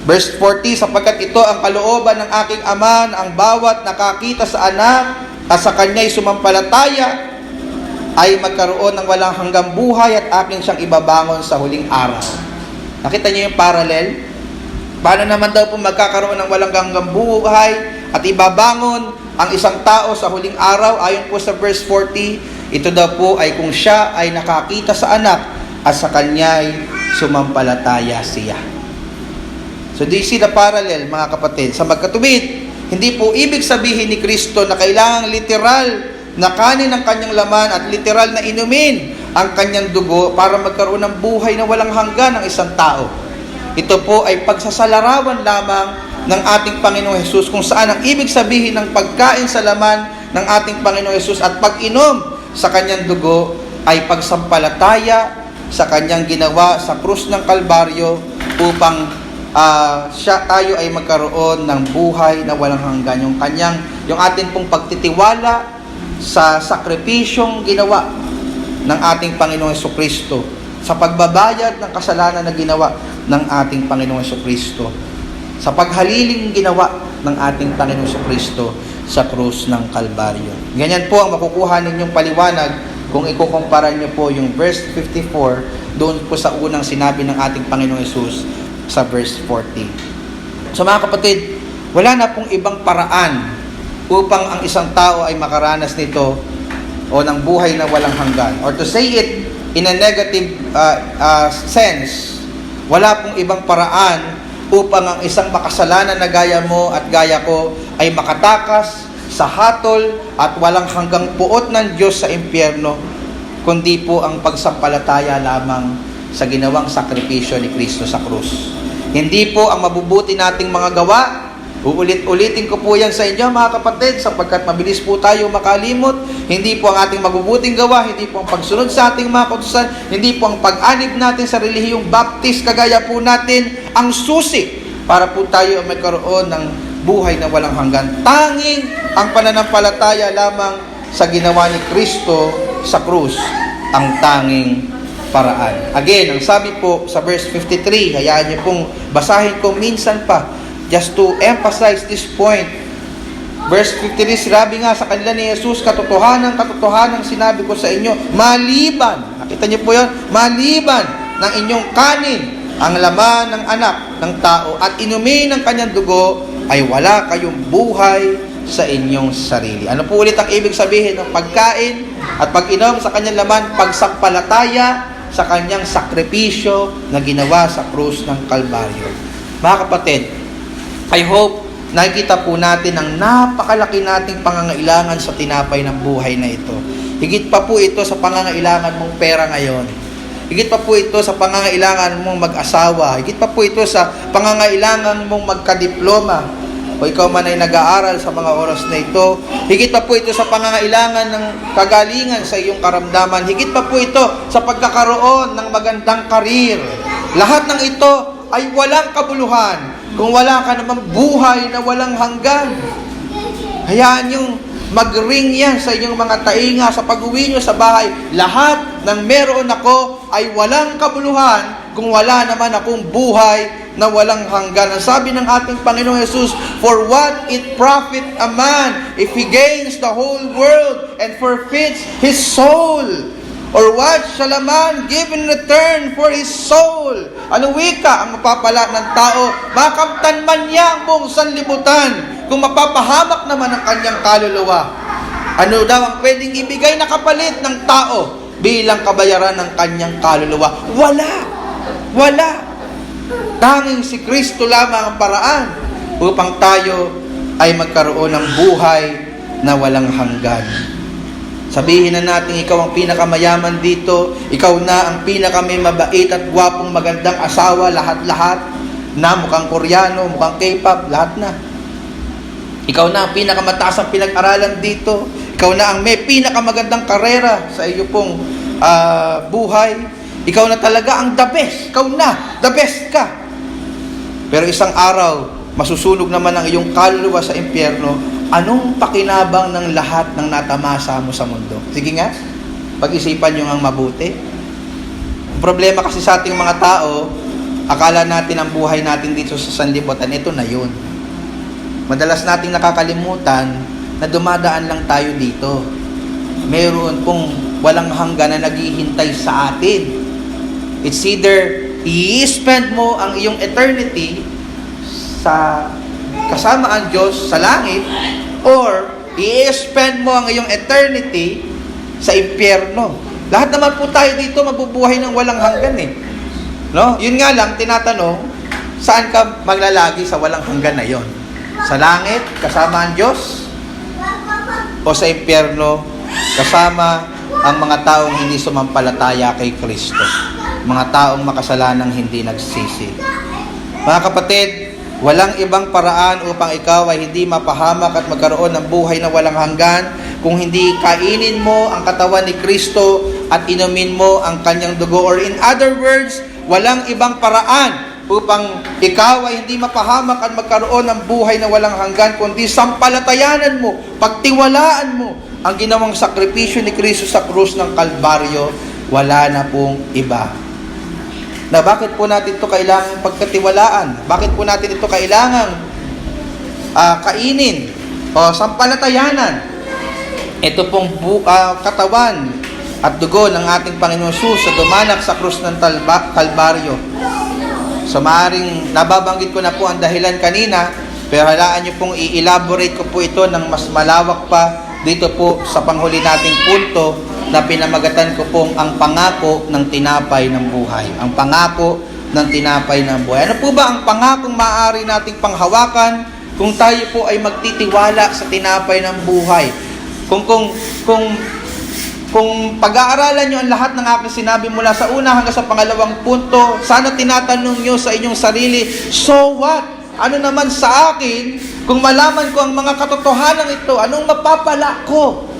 Verse 40, sapagkat ito ang kalooban ng aking Ama, na ang bawat nakakita sa anak at sa kanya'y sumampalataya ay magkaroon ng walang hanggang buhay at akin siyang ibabangon sa huling araw. Nakita niyo yung parallel? Paano naman daw po magkakaroon ng walang hanggang buhay at ibabangon ang isang tao sa huling araw? Ayon po sa verse 40, ito daw po ay kung siya ay nakakita sa anak at sa kanya'y sumampalataya siya. So do you see the parallel, mga kapatid? Sa magkatuwid, hindi po ibig sabihin ni Kristo na kailangang literal na kanin ang kanyang laman at literal na inumin ang kanyang dugo para magkaroon ng buhay na walang hanggan ng isang tao. Ito po ay pagsasalarawan lamang ng ating Panginoong Hesus, kung saan ang ibig sabihin ng pagkain sa laman ng ating Panginoong Hesus at pag-inom sa kanyang dugo ay pagsampalataya sa kanyang ginawa sa krus ng Kalbaryo upang tayo ay magkaroon ng buhay na walang hanggan. Yung ating pong pagtitiwala sa sakripisyong ginawa ng ating Panginoong Jesucristo, sa pagbabayad ng kasalanan na ginawa ng ating Panginoong Jesucristo, sa paghaliling ginawa ng ating Panginoong Jesucristo sa krus ng Kalbaryo. Ganyan po ang makukuha ninyong paliwanag kung ikukumpara niyo po yung verse 54 doon po sa unang sinabi ng ating Panginoong Hesus sa verse 40. So mga kapatid, wala na pong ibang paraan upang ang isang tao ay makaranas nito o ng buhay na walang hanggan. Or to say it in a negative sense, wala pong ibang paraan upang ang isang makasalanan na gaya mo at gaya ko ay makatakas sa hatol at walang hanggang puot ng Diyos sa impyerno, kundi po ang pagsampalataya lamang sa ginawang sakripisyo ni Kristo sa krus. Hindi po ang mabubuti nating mga gawa. Uulit-ulitin ko po yan sa inyo, mga kapatid, sapagkat mabilis po tayo makalimot. Hindi po ang ating mabubuting gawa, hindi po ang pagsunod sa ating mga kautusan, hindi po ang pag-anib natin sa relihiyong baptist, kagaya po natin ang susi para po tayo magkaroon ng buhay na walang hanggan. Tanging ang pananampalataya lamang sa ginawa ni Kristo sa krus ang tanging paraan. Again, ang sabi po sa verse 53, hayaan niyo pong basahin ko minsan pa, just to emphasize this point. Verse 53, sinabi nga sa kanila ni Jesus, katotohanan sinabi ko sa inyo, maliban, nakita niyo po yun, maliban ng inyong kanin, ang laman ng anak ng tao, at inumin ng kanyang dugo, ay wala kayong buhay sa inyong sarili. Ano po ulit ang ibig sabihin ng pagkain at pag-inom sa kanyang laman? Pagsampalataya sa kanyang sakripisyo na ginawa sa krus ng Kalbaryo. Mga kapatid, I hope nakikita po natin ang napakalaki nating pangangailangan sa tinapay ng buhay na ito. Higit pa po ito sa pangangailangan mong pera ngayon. Higit pa po ito sa pangangailangan mong mag-asawa. Higit pa po ito sa pangangailangan mong magkadiploma. O ikaw man ay nag-aaral sa mga oras na ito. Higit pa po ito sa pangangailangan ng kagalingan sa iyong karamdaman. Higit pa po ito sa pagkakaroon ng magandang karir. Lahat ng ito ay walang kabuluhan kung wala ka namang buhay na walang hanggan. Hayaan yung mag-ring yan sa inyong mga tainga sa pag-uwi nyo sa bahay. Lahat ng meron ako ay walang kabuluhan kung wala naman akong buhay na walang hanggan. Ang sabi ng ating Panginoong Jesus, for what it profit a man if he gains the whole world and forfeits his soul? Or what shall a man give in return for his soul? Ano wika ang mapapala ng tao? Makamtan man niya ang buong sanlibutan kung mapapahamak naman ang kanyang kaluluwa. Ano daw ang pwedeng ibigay na kapalit ng tao bilang kabayaran ng kanyang kaluluwa? Wala. Tanging si Kristo lamang ang paraan upang tayo ay magkaroon ng buhay na walang hanggan. Sabihin na natin, ikaw ang pinakamayaman dito, ikaw na ang pinakamay mabait at gwapong magandang asawa, lahat-lahat, na mukhang Koreano, mukhang K-pop, lahat na. Ikaw na ang pinakamataas ang pinag-aralan dito, ikaw na ang may pinakamagandang karera sa iyo pong buhay, ikaw na talaga ang the best, ikaw na, the best ka. Pero isang araw, masusunog naman ang iyong kaluluwa sa impyerno. Anong pakinabang ng lahat ng natamasa mo sa mundo? Sige nga, pag-isipan nyo ang mabuti. Ang problema kasi sa ating mga tao, akala natin ang buhay natin dito sa sanlibutan, ito na yun. Madalas nating nakakalimutan na dumadaan lang tayo dito. Meron pong walang hanggan na naghihintay sa atin. It's either i-spend mo ang iyong eternity sa kasama ang Diyos sa langit, or i-spend mo ang iyong eternity sa impyerno. Lahat naman po tayo dito mabubuhay ng walang hanggan eh. No? Yun nga lang, tinatanong, saan ka maglalagi sa walang hanggan na yon? Sa langit, kasama ang Diyos? O sa impyerno, kasama ang mga taong hindi sumampalataya kay Kristo? Mga taong makasalanang hindi nagsisi. Mga kapatid, walang ibang paraan upang ikaw ay hindi mapahamak at magkaroon ng buhay na walang hanggan kung hindi kainin mo ang katawan ni Kristo at inumin mo ang kanyang dugo. Or in other words, walang ibang paraan upang ikaw ay hindi mapahamak at magkaroon ng buhay na walang hanggan kundi sampalatayanan mo, pagtiwalaan mo ang ginawang sakripisyo ni Kristo sa krus ng Kalbaryo. Wala na pong iba. Na bakit po natin ito kailangan pagkatiwalaan? Bakit po natin ito kailangan kainin o sampalatayanan? Ito pong katawan at dugo ng ating Panginoon Jesus sa dumanak sa krus ng Kalbaryo. So maaring nababanggit ko na po ang dahilan kanina, pero halaan nyo pong i-elaborate ko po ito ng mas malawak pa dito po sa panghuli nating punto na pinamagatan ko pong ang pangako ng tinapay ng buhay. Ang pangako ng tinapay ng buhay. Ano po ba ang pangakong maaari nating panghawakan kung tayo po ay magtitiwala sa tinapay ng buhay? Kung pag-aaralan nyo ang lahat ng aking sinabi mula sa una hanggang sa pangalawang punto, sana tinatanong nyo sa inyong sarili, so what? Ano naman sa akin kung malaman ko ang mga katotohanan ito? Anong mapapala ko?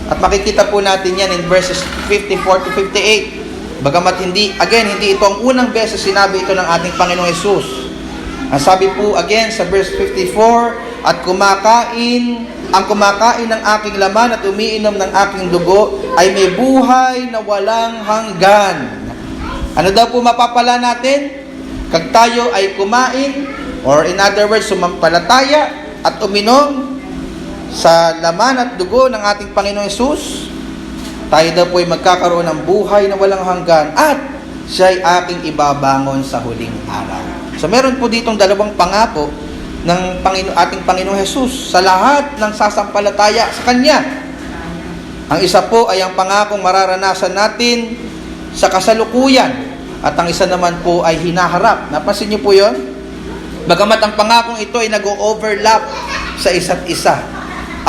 At makikita po natin yan in verses 54 to 58. Bagamat hindi ito ang unang beses sinabi ito ng ating Panginoong Jesus. Ang sabi po again sa verse 54, at ang kumakain ng aking laman at umiinom ng aking dugo ay may buhay na walang hanggan. Ano daw po mapapala natin? Kag tayo ay kumain, or in other words, sumampalataya at uminom sa laman at dugo ng ating Panginoong Hesus, tayo daw po ay magkakaroon ng buhay na walang hanggan at siya'y aking ibabangon sa huling araw. So meron po ditong dalawang pangako ng ating Panginoong Hesus sa lahat ng sasampalataya sa Kanya. Ang isa po ay ang pangakong mararanasan natin sa kasalukuyan, at ang isa naman po ay hinaharap. Napansin niyo po yun? Bagamat ang pangakong ito ay nag-overlap sa isa't isa.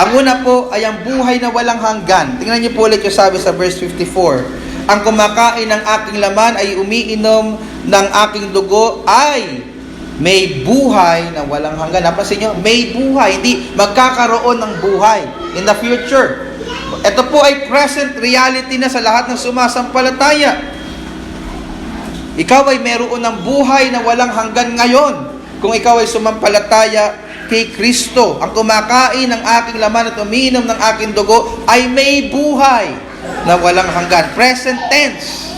Ang una po ay ang buhay na walang hanggan. Tingnan niyo po ulit yung sabi sa verse 54. Ang kumakain ng aking laman ay umiinom ng aking dugo ay may buhay na walang hanggan. Napansin niyo? May buhay. Hindi magkakaroon ng buhay in the future. Ito po ay present reality na sa lahat ng sumasampalataya. Ikaw ay meron ng buhay na walang hanggan ngayon kung ikaw ay sumampalataya kay Kristo. Ang kumakain ng aking laman at umiinom ng aking dugo ay may buhay na walang hanggan. Present tense.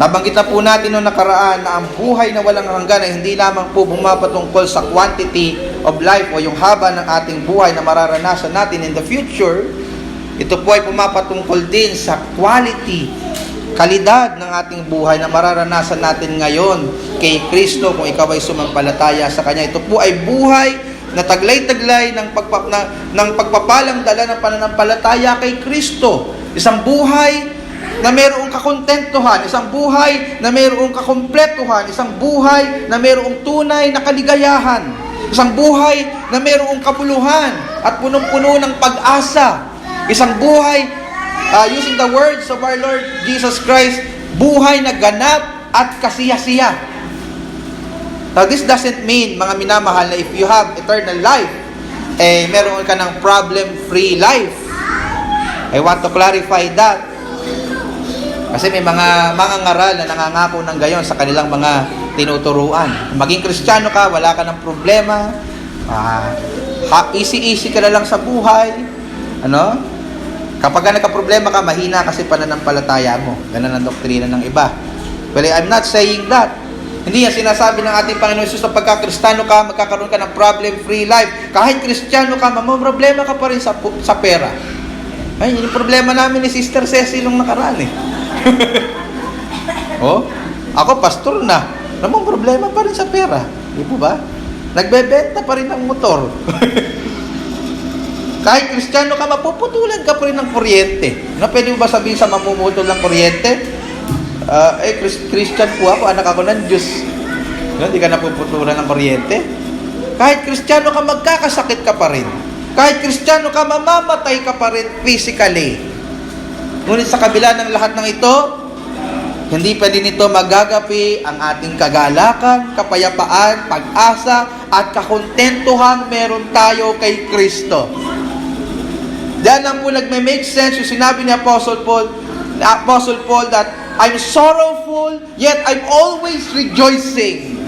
Nabanggit na po natin noong nakaraan na ang buhay na walang hanggan ay hindi lamang po bumapatungkol sa quantity of life o yung haba ng ating buhay na mararanasan natin in the future. Ito po ay pumapatungkol din sa quality, kalidad ng ating buhay na mararanasan natin ngayon kay Kristo kung ikaw ay sumampalataya sa Kanya. Ito po ay buhay na taglay-taglay ng pagpapalang dala ng pananampalataya kay Kristo. Isang buhay na mayroong kakontentuhan, isang buhay na mayroong kakumpletuhan, isang buhay na mayroong tunay na kaligayahan, isang buhay na mayroong kabuluhan at punong-puno ng pag-asa, isang buhay, using the words of our Lord Jesus Christ, buhay na ganap at kasiya-siya. Now, this doesn't mean, mga minamahal, na if you have eternal life, meron ka ng problem-free life. I want to clarify that. Kasi may mga ngaral na nangangako ng gayon sa kanilang mga tinuturuan. Maging Kristiyano ka, wala ka ng problema, easy-easy ka na lang sa buhay. Ano? Kapag nagka-problema ka, mahina kasi pananampalataya mo. Ganun ang doktrina ng iba. Well, I'm not saying that. Hindi yan sinasabi ng ating Panginoon Jesus na pagka-Kristiyano ka, magkakaroon ka ng problem-free life. Kahit Kristiyano ka, problema ka pa rin sa pera. Ay, yung problema namin ni Sister Cecil nung nakaraan Oh, ako pastor na. Namang problema pa rin sa pera. Di po ba? Nagbebenta pa rin ng motor. Kahit Kristiyano ka, mapuputulan ka pa rin ng kuryente. Pwede mo ba sabihin sa mamumutol ng kuryente? Christian po ako, anak ako ng Diyos. Hindi ka napuputulan ng kuryente. Kahit Kristiyano ka, magkakasakit ka pa rin. Kahit Kristiyano ka, mamamatay ka pa rin physically. Ngunit sa kabila ng lahat ng ito, hindi pa din ito magagapi ang ating kagalakan, kapayapaan, pag-asa, at kakontentuhan meron tayo kay Kristo. Diyan lang po nagme-make sense yung sinabi ni Apostle Paul that I'm sorrowful, yet I'm always rejoicing.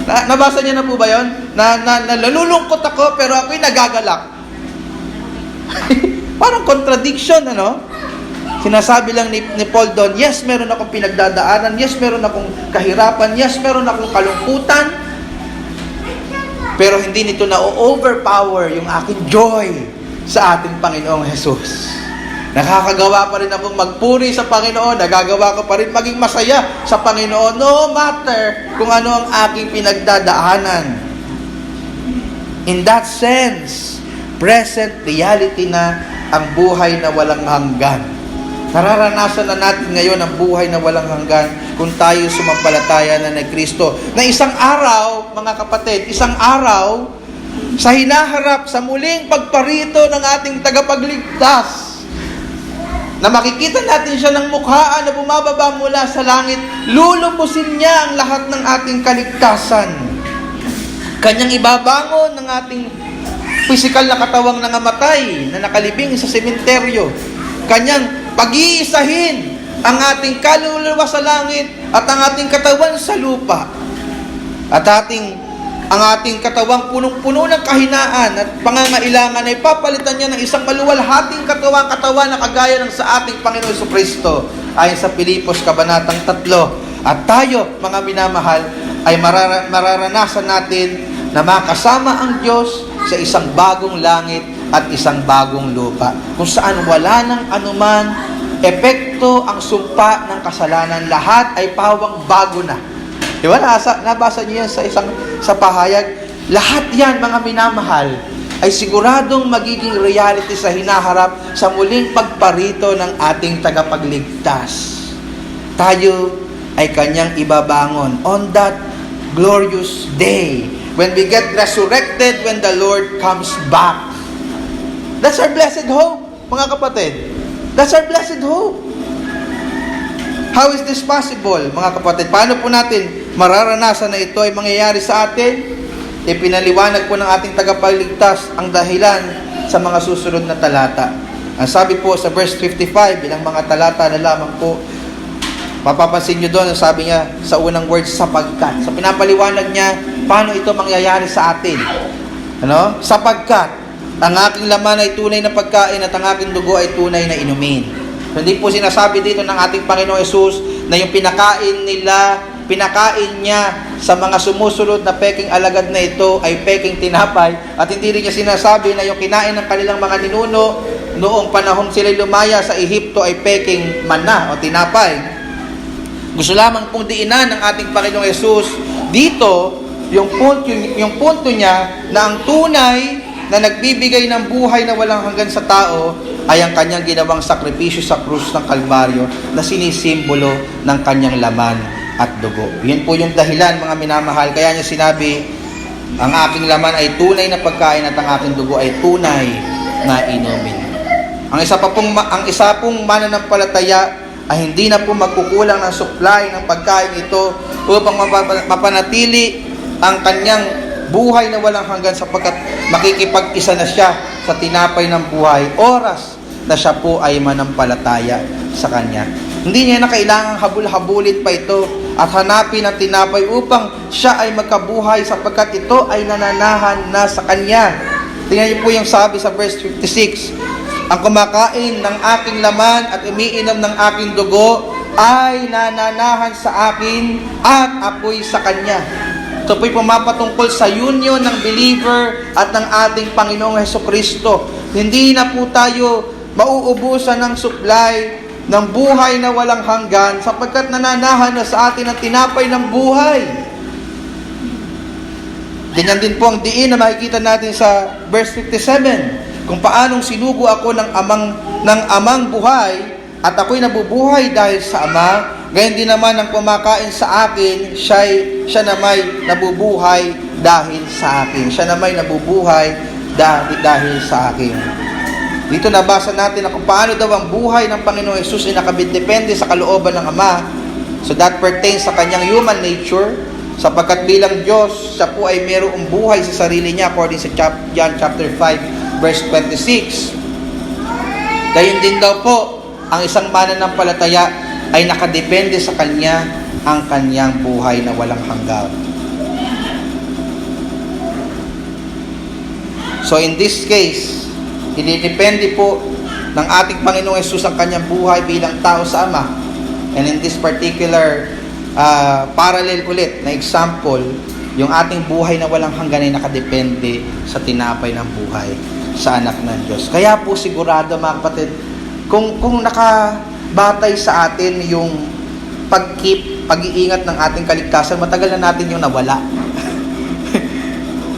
Nabasa niya na po ba yun? Nalulungkot ako, pero ako'y nagagalak. Parang contradiction, ano? Sinasabi lang ni Paul doon, yes, meron akong pinagdadaanan, yes, meron akong kahirapan, yes, meron akong kalungkutan, pero hindi nito na-overpower yung aking joy sa ating Panginoong Jesus. Nakakagawa pa rin akong magpuri sa Panginoon, nagagawa ko pa rin maging masaya sa Panginoon, no matter kung ano ang aking pinagdadaanan. In that sense, present reality na ang buhay na walang hanggan. Nararanasan na natin ngayon ang buhay na walang hanggan kung tayo sumampalataya na ni Kristo. Na isang araw, mga kapatid, isang araw, sa hinaharap, sa muling pagparito ng ating tagapagligtas, na makikita natin siya ng mukhaan na bumababa mula sa langit, lulubusin niya ang lahat ng ating kaligtasan. Kanyang ibabangon ng ating pisikal na katawang nangamatay na nakalibing sa sementeryo. Kanyang pag-iisahin ang ating kaluluwa sa langit at ang ating katawan sa lupa. At ang ating katawang punong-puno ng kahinaan at pangangailangan ay papalitan niya ng isang maluwalhating katawan na kagaya ng sa ating Panginoon Jesucristo. ayon sa Pilipos Kabanatang 3. At tayo, mga minamahal, ay mararanasan natin na makasama ang Diyos sa isang bagong langit at isang bagong lupa, kung saan wala ng anuman epekto ang sumpa ng kasalanan. Lahat ay pawang bago na. Di ba? Nabasa niyo yan sa pahayag. Lahat yan, mga minamahal, ay siguradong magiging reality sa hinaharap sa muling pagparito ng ating tagapagligtas. Tayo ay kanyang ibabangon on that glorious day when we get resurrected, when the Lord comes back. That's our blessed hope, mga kapatid. That's our blessed hope. How is this possible, mga kapatid? Paano po natin mararanasan na ito ay mangyayari sa atin? Ipinaliwanag po ng ating tagapagligtas ang dahilan sa mga susunod na talata. Ang sabi po sa verse 55, ilang mga talata na lamang po, mapapansin nyo doon, ang sabi niya sa unang word, sapagkat. So pinapaliwanag niya, paano ito mangyayari sa atin? Ano? Sapagkat ang aking laman ay tunay na pagkain at ang aking dugo ay tunay na inumin. So, hindi po sinasabi dito ng ating Panginoong Hesus na yung pinakain niya sa mga sumusunod na peking alagad na ito ay peking tinapay, at hindi rin niya sinasabi na yung kinain ng kanilang mga ninuno noong panahon sila lumaya sa Ehipto ay peking manna o tinapay. Gusto lamang pong diinan ng ating Panginoong Hesus dito yung punto niya na ang tunay na nagbibigay ng buhay na walang hanggan sa tao ay ang kanyang ginawang sakripisyo sa krus ng Kalbaryo na sinisimbolo ng kanyang laman at dugo. Yan po yung dahilan, mga minamahal. Kaya niya sinabi, ang aking laman ay tunay na pagkain at ang aking dugo ay tunay na inumin. Ang isa pong mananampalataya ay hindi na po magkukulang ng supply ng pagkain ito upang mapanatili ang kanyang buhay na walang hanggan, sapagkat makikipag-isa na siya sa tinapay ng buhay oras na siya po ay manampalataya sa Kanya. Hindi niya na kailangang habul-habulin pa ito at hanapin ang tinapay upang siya ay magkabuhay, sapagkat ito ay nananahan na sa Kanya. Tingnan niyo po yung sabi sa verse 56, ang kumakain ng aking laman at umiinom ng aking dugo ay nananahan sa akin at ako'y sa Kanya. Ito po'y pumapatungkol sa union ng believer at ng ating Panginoong Hesukristo. Hindi na po tayo mauubusan ng supply ng buhay na walang hanggan, sapagkat nananahan na sa atin ang tinapay ng buhay. Ganyan din po ang diin na makikita natin sa verse 57, kung paanong sinugo ako ng amang buhay at ako'y nabubuhay dahil sa Ama. Gayon din naman ang kumakain sa akin, siya na may nabubuhay dahil sa akin. Siya na may nabubuhay dahil sa akin. Dito nabasa natin na kung paano daw ang buhay ng Panginoong Hesus ay nakadepende sa kalooban ng Ama. So that pertains sa kanyang human nature, sapagkat bilang Diyos, siya po ay mayroong buhay sa sarili niya according sa John chapter 5 verse 26. Gayon din daw po ang isang mananampalataya ay nakadepende sa Kanya ang kanyang buhay na walang hanggan. So in this case, ididepende po ng ating Panginoong Hesus ang kanyang buhay bilang tao sa Ama. And in this particular parallel ulit na example, yung ating buhay na walang hanggan ay nakadepende sa tinapay ng buhay sa anak ng Diyos. Kaya po sigurado, mga kapatid, kung nakabatay sa atin yung pag-iingat ng ating kaligtasan, matagal na natin yung nawala.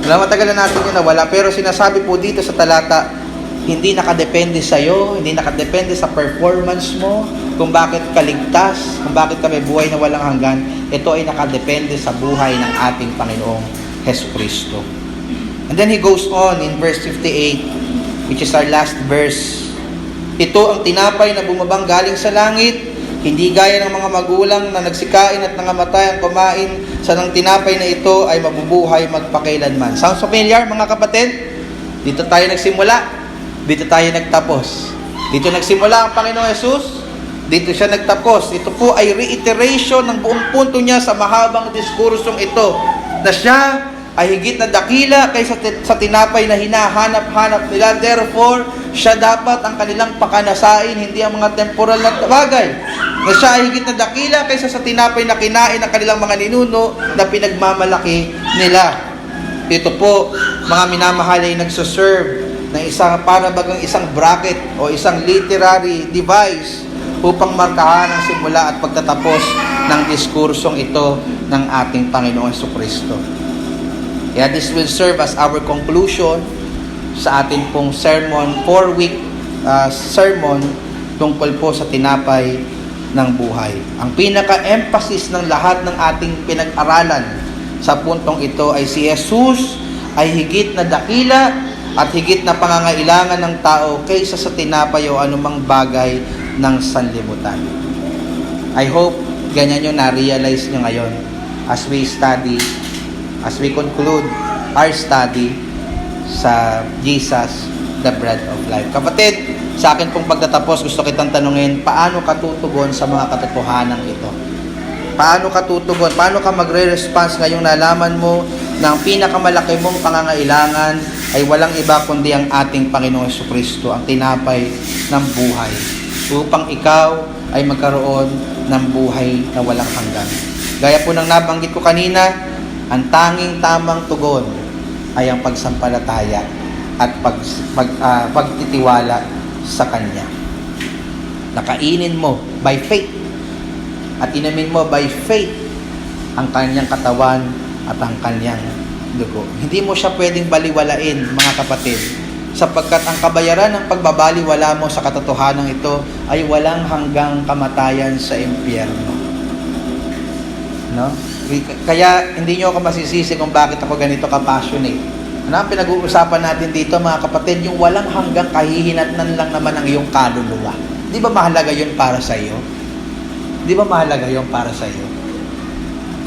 Matagal na natin yung nawala. Pero sinasabi po dito sa talata, hindi nakadepende sa iyo, hindi nakadepende sa performance mo, kung bakit kaligtas, kung bakit kami buhay na walang hanggan. Ito ay nakadepende sa buhay ng ating Panginoong Hesukristo. And then he goes on in verse 58, which is our last verse. Ito ang tinapay na bumabang galing sa langit, hindi gaya ng mga magulang na nagsikain at nangamatay ang kumain sa ng tinapay na ito ay mabubuhay magpakailanman. Sounds familiar, mga kapatid? Dito tayo nagsimula, dito tayo nagtapos. Dito nagsimula ang Panginoong Hesus, dito siya nagtapos. Ito po ay reiteration ng buong punto niya sa mahabang diskursong ito, na siya ay higit na dakila kaysa sa tinapay na hinahanap-hanap nila. Therefore, siya dapat ang kanilang pakanasain, hindi ang mga temporal na bagay. na siya ay higit na dakila kaysa sa tinapay na kinain ng kanilang mga ninuno na pinagmamalaki nila. Ito po, mga minamahal, ay nagsaserve ng isang para bagang isang bracket o isang literary device upang markahan ang simula at pagtatapos ng diskursong ito ng ating Panginoong Jesucristo. Kaya this will serve as our conclusion sa ating pong sermon, 4-week sermon tungkol po sa tinapay ng buhay. Ang pinaka-emphasis ng lahat ng ating pinag-aralan sa puntong ito ay si Jesus ay higit na dakila at higit na pangangailangan ng tao kaysa sa tinapay o anumang bagay ng sanlibutan. I hope ganyan nyo na-realize nyo ngayon as we study, as we conclude our study sa Jesus, the bread of life. Kapatid, sa akin pong pagtatapos, gusto kitang tanungin, paano ka tutugon sa mga katotohanan ito? Paano ka tutugon? Paano ka magre-response ngayong nalaman mo na ang pinakamalaki mong pangangailangan ay walang iba kundi ang ating Panginoong Jesucristo, ang tinapay ng buhay, upang ikaw ay magkaroon ng buhay na walang hanggan. Gaya po ng nabanggit ko kanina, ang tanging tamang tugon ay ang pagsampalataya at pagtitiwala sa Kanya. Nakainin mo by faith at inamin mo by faith ang Kanyang katawan at ang Kanyang dugo. Hindi mo siya pwedeng baliwalain, mga kapatid, sapagkat ang kabayaran ng pagbabaliwala mo sa katotohanan ito ay walang hanggang kamatayan sa impyerno. No? Kaya hindi nyo ako masisisi kung bakit ako ganito ka-passionate. Ano ang pinag-uusapan natin dito, mga kapatid? Yung walang hanggang kahihinatnan lang naman ang iyong kaluluwa. Di ba mahalaga yun para sa iyo? Di ba mahalaga yun para sa iyo?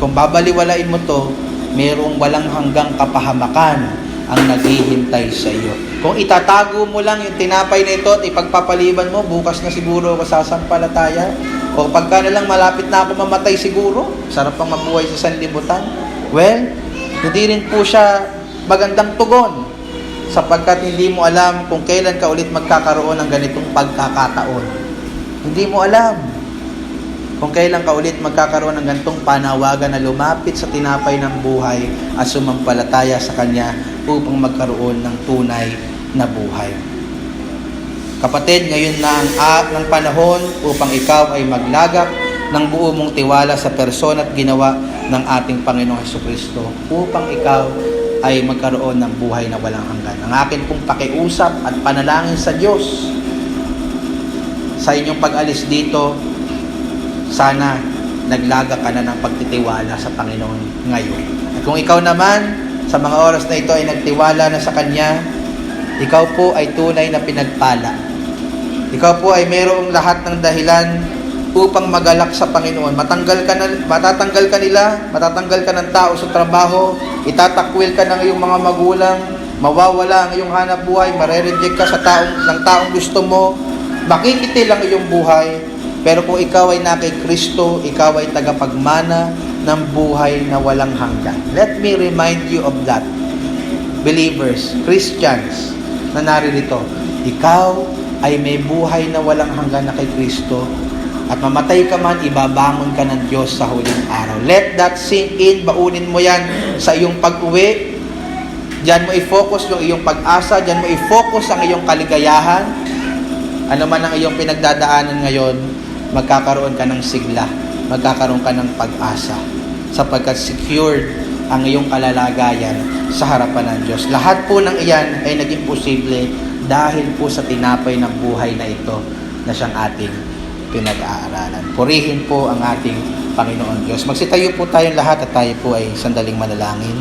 Kung babaliwalain mo to, mayroong walang hanggang kapahamakan ang naghihintay sa iyo. Kung itatago mo lang yung tinapay na ito at ipagpapaliban mo, bukas na siguro ako sasampalataya. O pagka na lang malapit na ako mamatay siguro, sarap pang mabuhay sa sanlibutan. Well, hindi rin po siya magandang tugon sapagkat hindi mo alam kung kailan ka ulit magkakaroon ng ganitong pagkakataon. Hindi mo alam kung kailan ka ulit magkakaroon ng ganitong panawagan na lumapit sa tinapay ng buhay at sumampalataya sa Kanya upang magkaroon ng tunay na buhay. Kapatid, ngayon na ang panahon upang ikaw ay maglagak ng buo mong tiwala sa persona at ginawa ng ating Panginoong Jesucristo upang ikaw ay magkaroon ng buhay na walang hanggan. Ang akin pong pakiusap at panalangin sa Diyos sa inyong pag-alis dito, sana naglaga ka na ng pagtitiwala sa Panginoon ngayon. At kung ikaw naman, sa mga oras na ito ay nagtiwala na sa Kanya, ikaw po ay tunay na pinagpala. Ikaw po ay mayroong lahat ng dahilan upang magalak sa Panginoon. Matatanggal ka ng tao sa trabaho, itatakwil ka ng iyong mga magulang, mawawala ang iyong hanap buhay, marereject ka sa taong gusto mo, makikitil ang iyong buhay. Pero kung ikaw ay na kay Kristo, ikaw ay tagapagmana ng buhay na walang hanggan. Let me remind you of that. Believers, Christians na naririto, ikaw ay may buhay na walang hanggan na kay Kristo. At mamatay ka man, ibabangon ka ng Diyos sa huling araw. Let that sink in. Baunin mo yan sa iyong pag-uwi. Diyan mo i-focus yung iyong pag-asa. Diyan mo i-focus ang iyong kaligayahan. Ano man ang iyong pinagdadaanan ngayon, magkakaroon ka ng sigla. Magkakaroon ka ng pag-asa. Sapagkat secured ang iyong kalalagayan sa harapan ng Diyos. Lahat po ng iyan ay naging posible dahil po sa tinapay ng buhay na ito na siyang ating pinag-aaralan. Purihin po ang ating Panginoon Diyos. Magsitayo po tayong lahat at tayo po ay sandaling manalangin.